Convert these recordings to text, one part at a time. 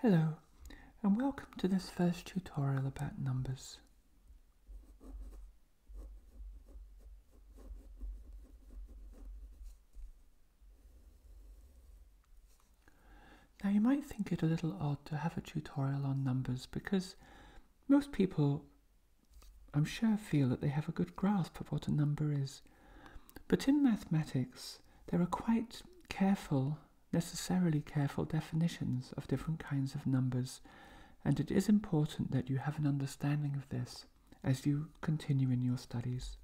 Hello, and welcome to this first tutorial about numbers. Now you might think it a little odd to have a tutorial on numbers because most people, I'm sure, feel that they have a good grasp of what a number is. But in mathematics, there are quite necessarily careful definitions of different kinds of numbers, and it is important that you have an understanding of this as you continue in your studies.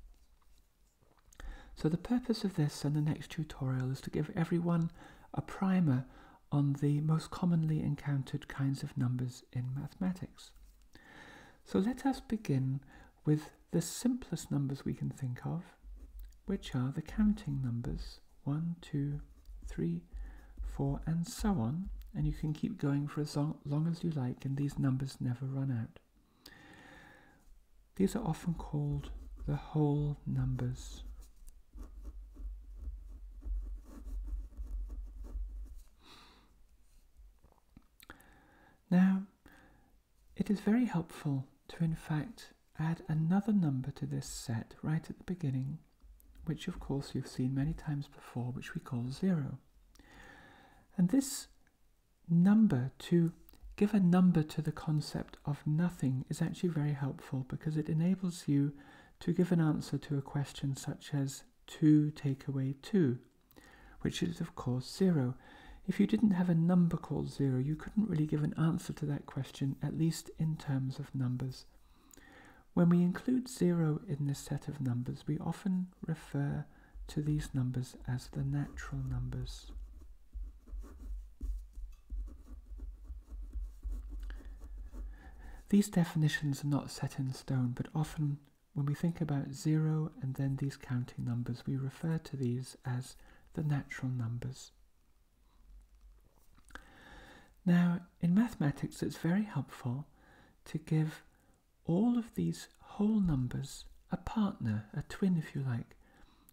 So the purpose of this and the next tutorial is to give everyone a primer on the most commonly encountered kinds of numbers in mathematics. So let us begin with the simplest numbers we can think of, which are the counting numbers 1, 2, 3, 4 and so on, and you can keep going for as long as you like, and these numbers never run out. These are often called the whole numbers. Now, it is very helpful to in fact add another number to this set right at the beginning, which of course you've seen many times before, which we call 0. And this number, to give a number to the concept of nothing, is actually very helpful because it enables you to give an answer to a question such as 2 take away 2, which is of course 0. If you didn't have a number called 0, you couldn't really give an answer to that question, at least in terms of numbers. When we include 0 in this set of numbers, we often refer to these numbers as the natural numbers. These definitions are not set in stone, but often when we think about 0 and then these counting numbers, we refer to these as the natural numbers. Now, in mathematics, it's very helpful to give all of these whole numbers a partner, a twin if you like,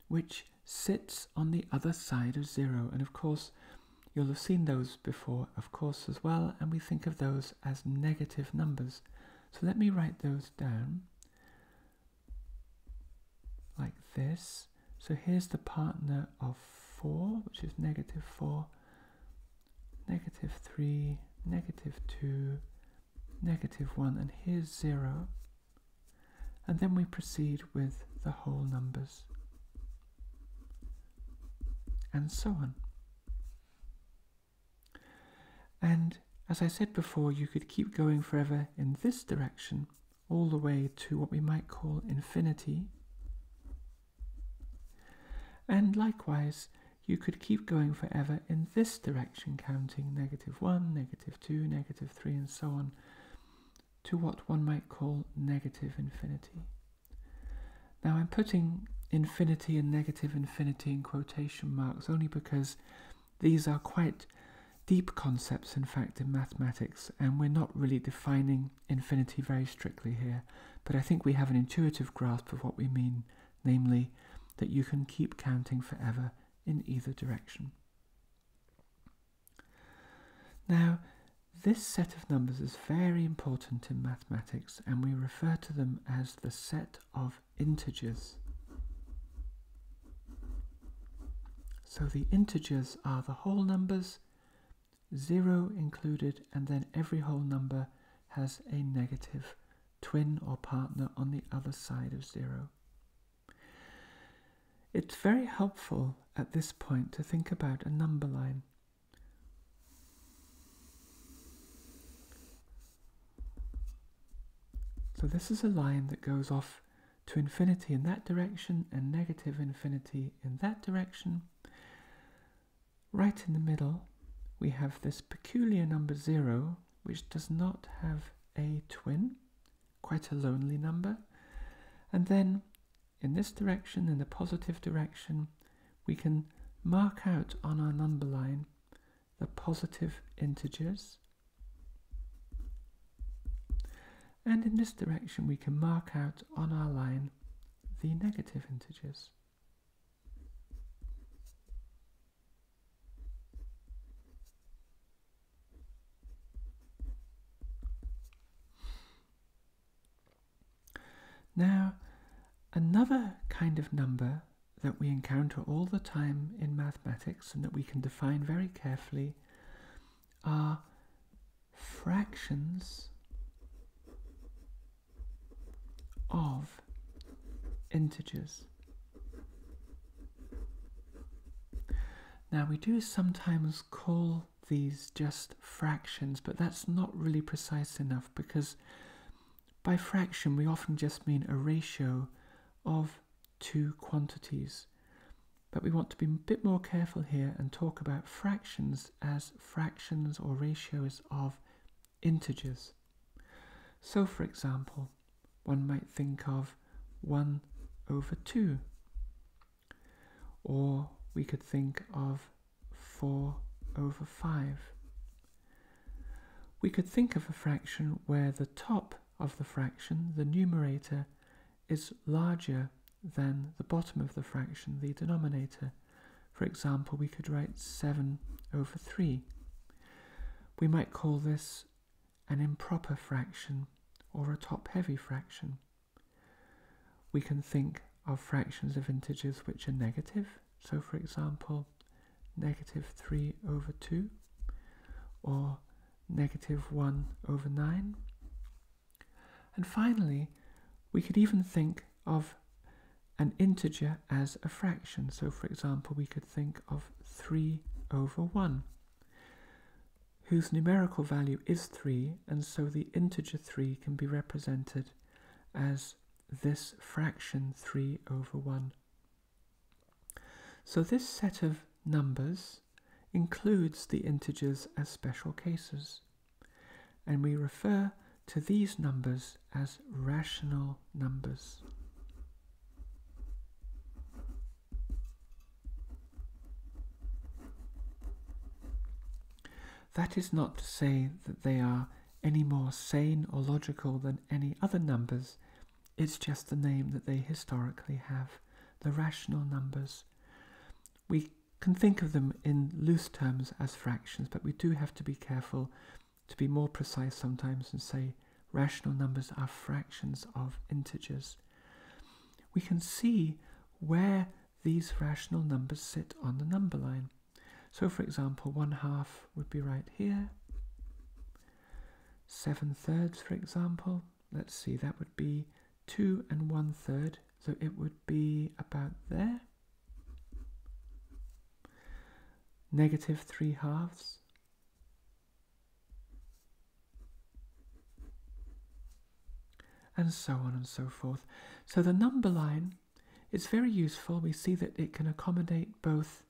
which sits on the other side of 0. And of course, you'll have seen those before, of course, as well, and we think of those as negative numbers. So let me write those down like this. So here's the partner of 4, which is negative 4, negative 3, negative 2, negative 1, and here's 0. And then we proceed with the whole numbers, and so on. And as I said before, you could keep going forever in this direction, all the way to what we might call infinity. And likewise, you could keep going forever in this direction, counting negative 1, negative 2, negative 3, and so on, to what one might call negative infinity. Now I'm putting infinity and negative infinity in quotation marks only because these are quite deep concepts, in fact, in mathematics, and we're not really defining infinity very strictly here, but I think we have an intuitive grasp of what we mean, namely that you can keep counting forever in either direction. Now, this set of numbers is very important in mathematics, and we refer to them as the set of integers. So the integers are the whole numbers, 0 included, and then every whole number has a negative twin or partner on the other side of 0. It's very helpful at this point to think about a number line. So this is a line that goes off to infinity in that direction and negative infinity in that direction. Right in the middle, we have this peculiar number 0, which does not have a twin, quite a lonely number. And then in this direction, in the positive direction, we can mark out on our number line the positive integers. And in this direction, we can mark out on our line the negative integers. Now, another kind of number that we encounter all the time in mathematics and that we can define very carefully are fractions of integers. Now, we do sometimes call these just fractions, but that's not really precise enough, because by fraction we often just mean a ratio of two quantities. But we want to be a bit more careful here and talk about fractions as fractions or ratios of integers. So, for example, one might think of 1 over 2, or we could think of 4 over 5. We could think of a fraction where the top of the fraction, the numerator, is larger than the bottom of the fraction, the denominator. For example, we could write 7 over 3. We might call this an improper fraction or a top-heavy fraction. We can think of fractions of integers which are negative. So, for example, negative 3 over 2 or negative 1 over 9. And finally, we could even think of an integer as a fraction. So, for example, we could think of 3 over 1, whose numerical value is 3, and so the integer 3 can be represented as this fraction 3 over 1. So this set of numbers includes the integers as special cases, and we refer to these numbers as rational numbers. That is not to say that they are any more sane or logical than any other numbers. It's just the name that they historically have, the rational numbers. We can think of them in loose terms as fractions, but we do have to be careful to be more precise sometimes and say rational numbers are fractions of integers. We can see where these rational numbers sit on the number line. So, for example, 1/2 would be right here. 7/3, for example, let's see, that would be 2 1/3, so it would be about there. Negative 3/2. And so on and so forth. So the number line is very useful. We see that it can accommodate both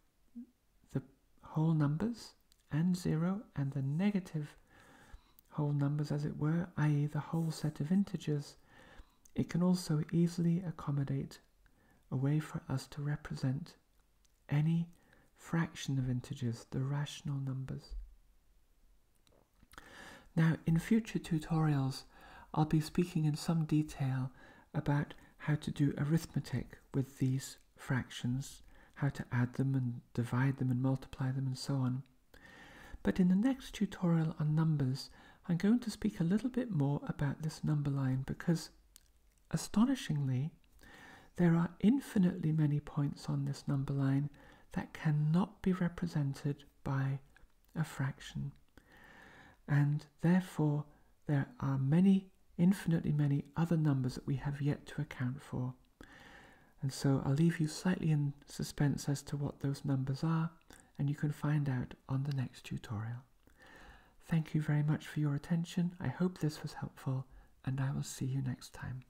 the whole numbers and 0 and the negative whole numbers, as it were, i.e. the whole set of integers. It can also easily accommodate a way for us to represent any fraction of integers, the rational numbers. Now, in future tutorials, I'll be speaking in some detail about how to do arithmetic with these fractions, how to add them and divide them and multiply them and so on. But in the next tutorial on numbers, I'm going to speak a little bit more about this number line, because astonishingly, there are infinitely many points on this number line that cannot be represented by a fraction. And therefore, there are infinitely many other numbers that we have yet to account for. And so I'll leave you slightly in suspense as to what those numbers are, and you can find out on the next tutorial. Thank you very much for your attention. I hope this was helpful, and I will see you next time.